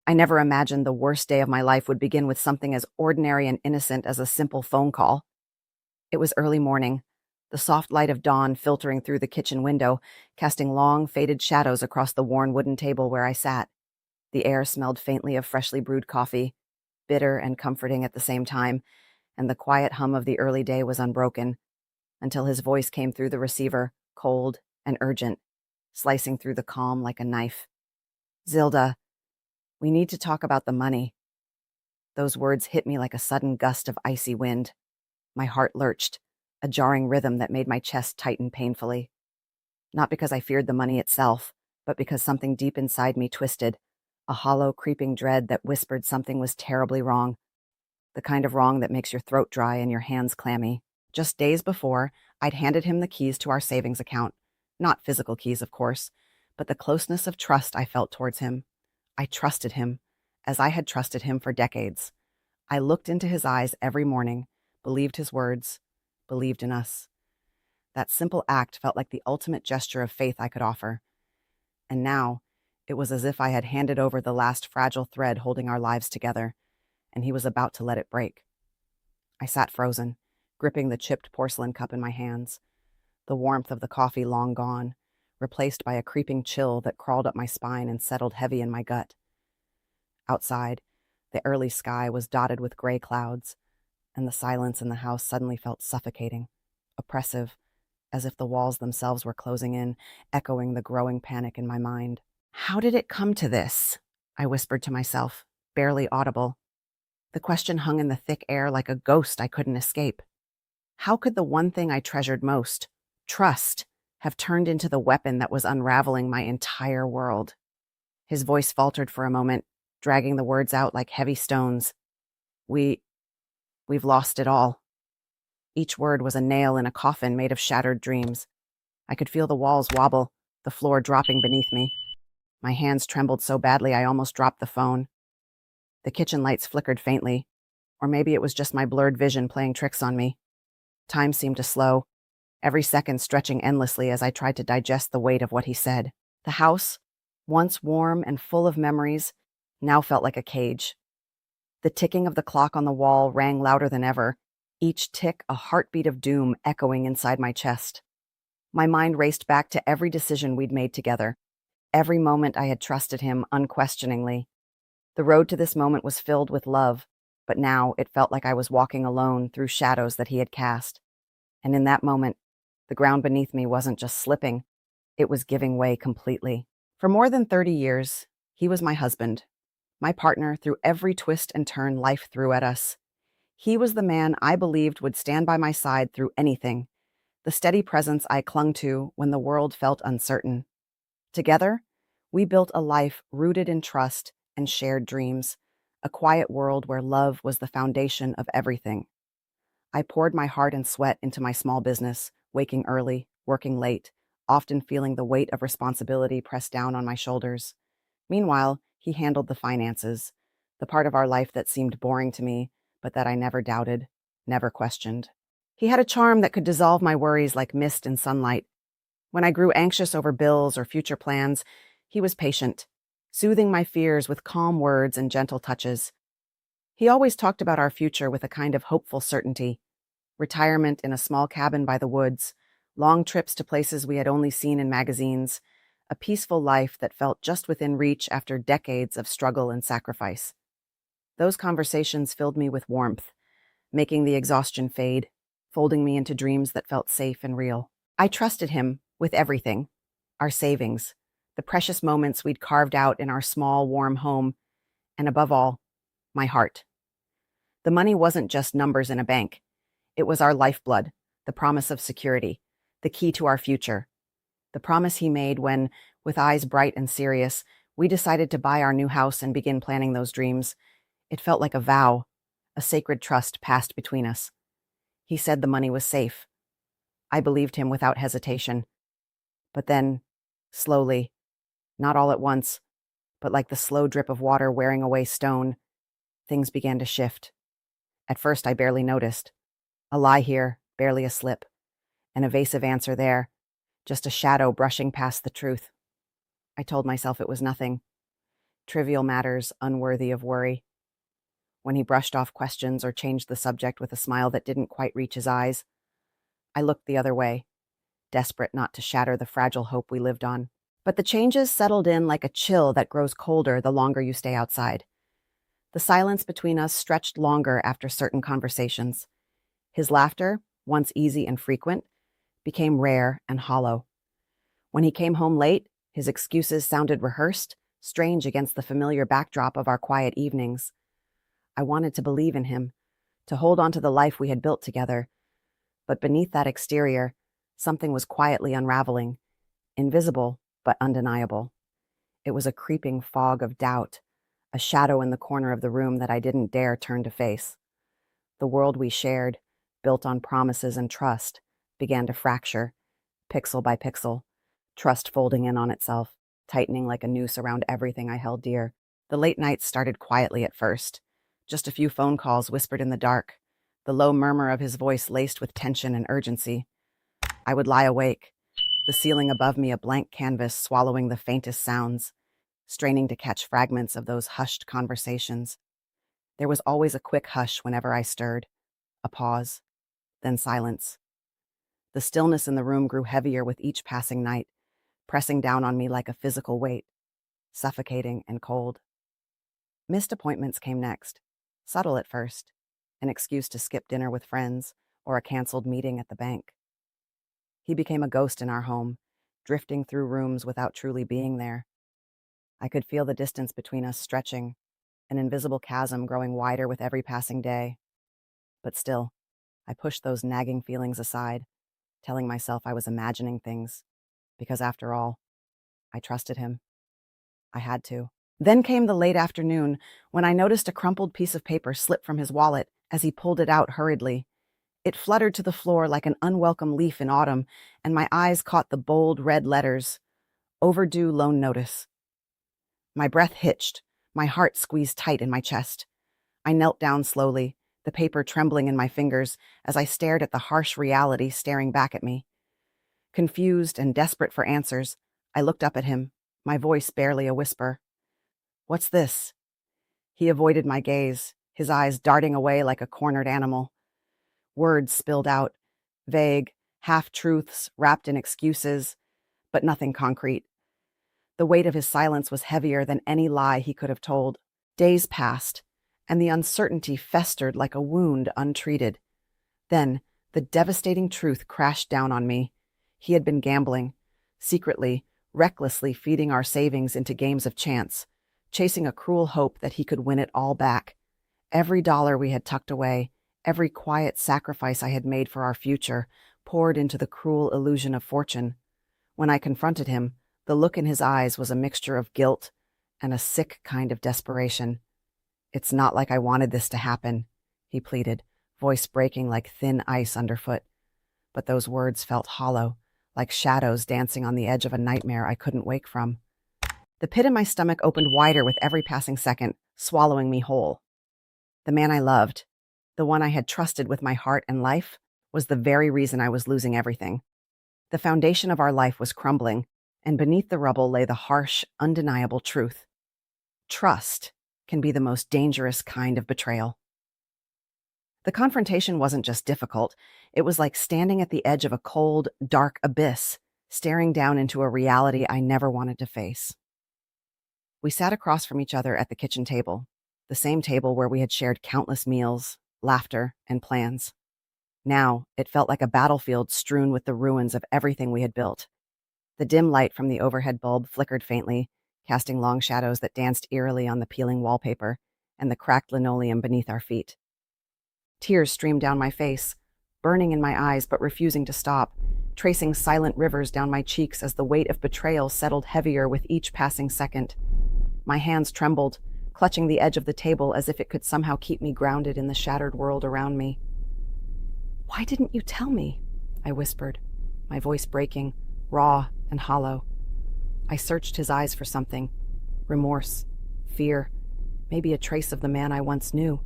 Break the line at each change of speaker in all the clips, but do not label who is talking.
I never imagined the worst day of my life would begin with something as ordinary and innocent as a simple phone call. It was early morning, the soft light of dawn filtering through the kitchen window, casting long, faded shadows across the worn wooden table where I sat. The air smelled faintly of freshly brewed coffee, bitter and comforting at the same time, and the quiet hum of the early day was unbroken, until his voice came through the receiver, cold and urgent, slicing through the calm like a knife. "Zilda, we need to talk about the money." Those words hit me like a sudden gust of icy wind. My heart lurched, a jarring rhythm that made my chest tighten painfully. Not because I feared the money itself, but because something deep inside me twisted, a hollow, creeping dread that whispered something was terribly wrong, the kind of wrong that makes your throat dry and your hands clammy. Just days before, I'd handed him the keys to our savings account. Not physical keys, of course, but the closeness of trust I felt towards him. I trusted him, as I had trusted him for decades. I looked into his eyes every morning, believed his words, believed in us. That simple act felt like the ultimate gesture of faith I could offer. And now, it was as if I had handed over the last fragile thread holding our lives together, and he was about to let it break. I sat frozen, gripping the chipped porcelain cup in my hands, the warmth of the coffee long gone, replaced by a creeping chill that crawled up my spine and settled heavy in my gut. Outside, the early sky was dotted with gray clouds, and the silence in the house suddenly felt suffocating, oppressive, as if the walls themselves were closing in, echoing the growing panic in my mind. "How did it come to this?" I whispered to myself, barely audible. The question hung in the thick air like a ghost I couldn't escape. How could the one thing I treasured most, trust, have turned into the weapon that was unraveling my entire world? His voice faltered for a moment, dragging the words out like heavy stones. We've lost it all." Each word was a nail in a coffin made of shattered dreams. I could feel the walls wobble, the floor dropping beneath me. My hands trembled so badly I almost dropped the phone. The kitchen lights flickered faintly, or maybe it was just my blurred vision playing tricks on me. Time seemed to slow, every second stretching endlessly as I tried to digest the weight of what he said. The house, once warm and full of memories, now felt like a cage. The ticking of the clock on the wall rang louder than ever, each tick a heartbeat of doom echoing inside my chest. My mind raced back to every decision we'd made together, every moment I had trusted him unquestioningly. The road to this moment was filled with love, but now it felt like I was walking alone through shadows that he had cast. And in that moment, the ground beneath me wasn't just slipping, it was giving way completely. For more than 30 years, he was my husband, my partner through every twist and turn life threw at us. He was the man I believed would stand by my side through anything, the steady presence I clung to when the world felt uncertain. Together, we built a life rooted in trust and shared dreams, a quiet world where love was the foundation of everything. I poured my heart and sweat into my small business, waking early, working late, often feeling the weight of responsibility pressed down on my shoulders. Meanwhile, he handled the finances, the part of our life that seemed boring to me, but that I never doubted, never questioned. He had a charm that could dissolve my worries like mist in sunlight. When I grew anxious over bills or future plans, he was patient, soothing my fears with calm words and gentle touches. He always talked about our future with a kind of hopeful certainty. Retirement in a small cabin by the woods, long trips to places we had only seen in magazines, a peaceful life that felt just within reach after decades of struggle and sacrifice. Those conversations filled me with warmth, making the exhaustion fade, folding me into dreams that felt safe and real. I trusted him with everything, our savings, the precious moments we'd carved out in our small, warm home, and above all, my heart. The money wasn't just numbers in a bank. It was our lifeblood, the promise of security, the key to our future. The promise he made when, with eyes bright and serious, we decided to buy our new house and begin planning those dreams. It felt like a vow, a sacred trust passed between us. He said the money was safe. I believed him without hesitation. But then, slowly, not all at once, but like the slow drip of water wearing away stone, things began to shift. At first, I barely noticed. A lie here, barely a slip. An evasive answer there, just a shadow brushing past the truth. I told myself it was nothing. trivial matters unworthy of worry. When he brushed off questions or changed the subject with a smile that didn't quite reach his eyes, I looked the other way, desperate not to shatter the fragile hope we lived on. But the changes settled in like a chill that grows colder the longer you stay outside. The silence between us stretched longer after certain conversations. His laughter, once easy and frequent, became rare and hollow. When he came home late, his excuses sounded rehearsed, strange against the familiar backdrop of our quiet evenings. I wanted to believe in him, to hold on to the life we had built together. But beneath that exterior, something was quietly unraveling, invisible but undeniable. It was a creeping fog of doubt, a shadow in the corner of the room that I didn't dare turn to face. The world we shared, built on promises and trust, began to fracture, pixel by pixel, trust folding in on itself, tightening like a noose around everything I held dear. The late nights started quietly at first, just a few phone calls whispered in the dark, the low murmur of his voice laced with tension and urgency. I would lie awake, the ceiling above me a blank canvas swallowing the faintest sounds, straining to catch fragments of those hushed conversations. There was always a quick hush whenever I stirred, a pause, then silence. The stillness in the room grew heavier with each passing night, pressing down on me like a physical weight, suffocating and cold. Missed appointments came next, subtle at first, an excuse to skip dinner with friends or a canceled meeting at the bank. He became a ghost in our home, drifting through rooms without truly being there. I could feel the distance between us stretching, an invisible chasm growing wider with every passing day. But still, I pushed those nagging feelings aside, telling myself I was imagining things, because after all, I trusted him. I had to. Then came the late afternoon, when I noticed a crumpled piece of paper slip from his wallet as he pulled it out hurriedly. It fluttered to the floor like an unwelcome leaf in autumn, and my eyes caught the bold red letters, "Overdue loan notice." My breath hitched, my heart squeezed tight in my chest. I knelt down slowly, the paper trembling in my fingers as I stared at the harsh reality staring back at me. Confused and desperate for answers, I looked up at him, my voice barely a whisper. "What's this?" He avoided my gaze, his eyes darting away like a cornered animal. Words spilled out, vague, half-truths wrapped in excuses, but nothing concrete. The weight of his silence was heavier than any lie he could have told. Days passed, and the uncertainty festered like a wound untreated. Then, the devastating truth crashed down on me. He had been gambling, secretly, recklessly feeding our savings into games of chance, chasing a cruel hope that he could win it all back. Every dollar we had tucked away, every quiet sacrifice I had made for our future, poured into the cruel illusion of fortune. When I confronted him, the look in his eyes was a mixture of guilt and a sick kind of desperation. "It's not like I wanted this to happen," he pleaded, voice breaking like thin ice underfoot. But those words felt hollow, like shadows dancing on the edge of a nightmare I couldn't wake from. The pit in my stomach opened wider with every passing second, swallowing me whole. The man I loved, the one I had trusted with my heart and life, was the very reason I was losing everything. The foundation of our life was crumbling, and beneath the rubble lay the harsh, undeniable truth. Trust can be the most dangerous kind of betrayal. The confrontation wasn't just difficult, it was like standing at the edge of a cold, dark abyss, staring down into a reality I never wanted to face. We sat across from each other at the kitchen table, the same table where we had shared countless meals, laughter, and plans. Now, it felt like a battlefield strewn with the ruins of everything we had built. The dim light from the overhead bulb flickered faintly, casting long shadows that danced eerily on the peeling wallpaper and the cracked linoleum beneath our feet. Tears streamed down my face, burning in my eyes but refusing to stop, tracing silent rivers down my cheeks as the weight of betrayal settled heavier with each passing second. My hands trembled, clutching the edge of the table as if it could somehow keep me grounded in the shattered world around me. "Why didn't you tell me?" I whispered, my voice breaking, raw and hollow. I searched his eyes for something, remorse, fear, maybe a trace of the man I once knew,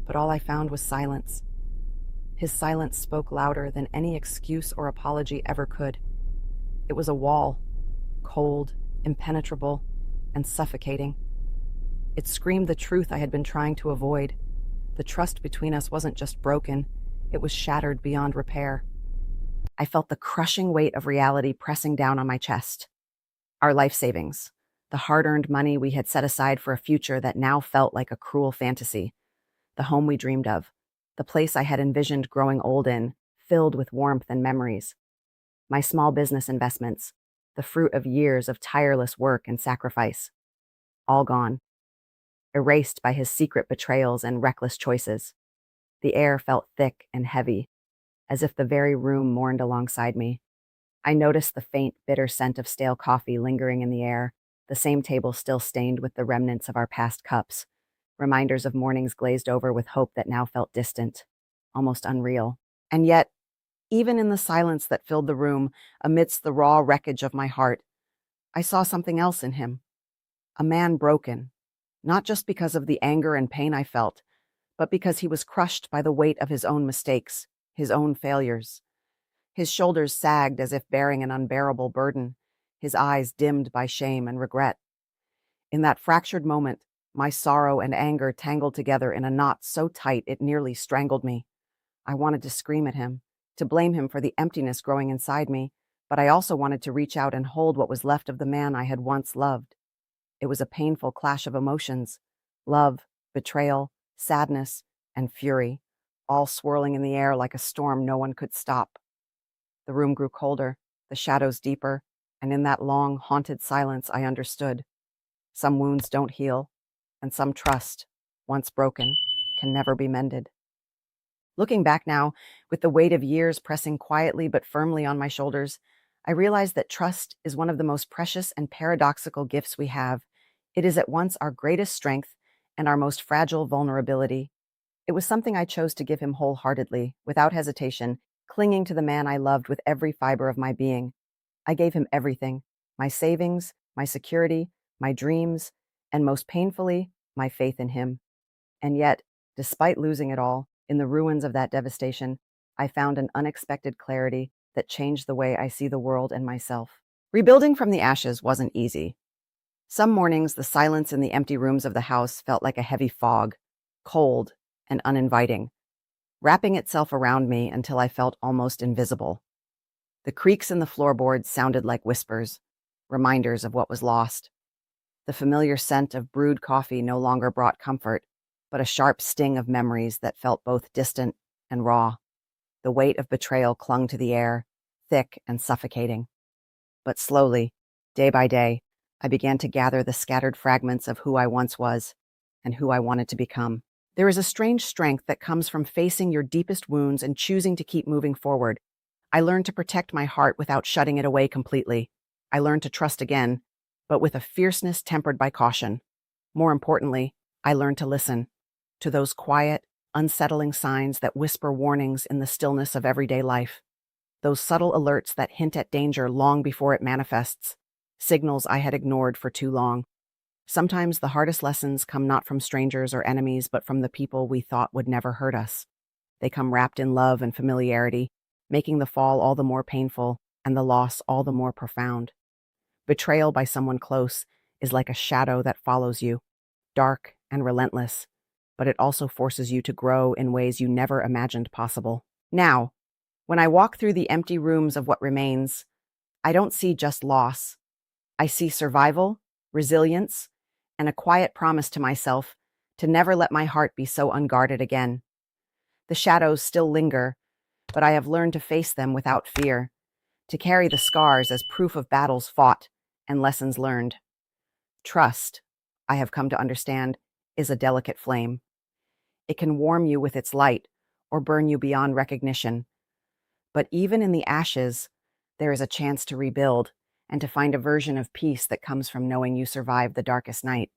but all I found was silence. His silence spoke louder than any excuse or apology ever could. It was a wall, cold, impenetrable, and suffocating. It screamed the truth I had been trying to avoid. The trust between us wasn't just broken, it was shattered beyond repair. I felt the crushing weight of reality pressing down on my chest. Our life savings, the hard-earned money we had set aside for a future that now felt like a cruel fantasy, the home we dreamed of, the place I had envisioned growing old in, filled with warmth and memories, my small business investments, the fruit of years of tireless work and sacrifice, all gone, erased by his secret betrayals and reckless choices. The air felt thick and heavy, as if the very room mourned alongside me. I noticed the faint, bitter scent of stale coffee lingering in the air, the same table still stained with the remnants of our past cups, reminders of mornings glazed over with hope that now felt distant, almost unreal. And yet, even in the silence that filled the room, amidst the raw wreckage of my heart, I saw something else in him. A man broken, not just because of the anger and pain I felt, but because he was crushed by the weight of his own mistakes, his own failures. His shoulders sagged as if bearing an unbearable burden, his eyes dimmed by shame and regret. In that fractured moment, my sorrow and anger tangled together in a knot so tight it nearly strangled me. I wanted to scream at him, to blame him for the emptiness growing inside me, but I also wanted to reach out and hold what was left of the man I had once loved. It was a painful clash of emotions: love, betrayal, sadness, and fury, all swirling in the air like a storm no one could stop. The room grew colder, the shadows deeper, and in that long, haunted silence I understood. Some wounds don't heal, and some trust, once broken, can never be mended. Looking back now, with the weight of years pressing quietly but firmly on my shoulders, I realize that trust is one of the most precious and paradoxical gifts we have. It is at once our greatest strength and our most fragile vulnerability. It was something I chose to give him wholeheartedly, without hesitation, clinging to the man I loved with every fiber of my being. I gave him everything: my savings, my security, my dreams, and most painfully, my faith in him. And yet, despite losing it all, in the ruins of that devastation, I found an unexpected clarity that changed the way I see the world and myself. Rebuilding from the ashes wasn't easy. Some mornings, the silence in the empty rooms of the house felt like a heavy fog, cold and uninviting, wrapping itself around me until I felt almost invisible. The creaks in the floorboards sounded like whispers, reminders of what was lost. The familiar scent of brewed coffee no longer brought comfort, but a sharp sting of memories that felt both distant and raw. The weight of betrayal clung to the air, thick and suffocating. But slowly, day by day, I began to gather the scattered fragments of who I once was and who I wanted to become. There is a strange strength that comes from facing your deepest wounds and choosing to keep moving forward. I learned to protect my heart without shutting it away completely. I learned to trust again, but with a fierceness tempered by caution. More importantly, I learned to listen to those quiet, unsettling signs that whisper warnings in the stillness of everyday life. Those subtle alerts that hint at danger long before it manifests, signals I had ignored for too long. Sometimes the hardest lessons come not from strangers or enemies, but from the people we thought would never hurt us. They come wrapped in love and familiarity, making the fall all the more painful and the loss all the more profound. Betrayal by someone close is like a shadow that follows you, dark and relentless, but it also forces you to grow in ways you never imagined possible. Now, when I walk through the empty rooms of what remains, I don't see just loss. I see survival, resilience, and a quiet promise to myself to never let my heart be so unguarded again. The shadows still linger, but I have learned to face them without fear, to carry the scars as proof of battles fought and lessons learned. Trust, I have come to understand, is a delicate flame. It can warm you with its light or burn you beyond recognition. But even in the ashes, there is a chance to rebuild and to find a version of peace that comes from knowing you survived the darkest night.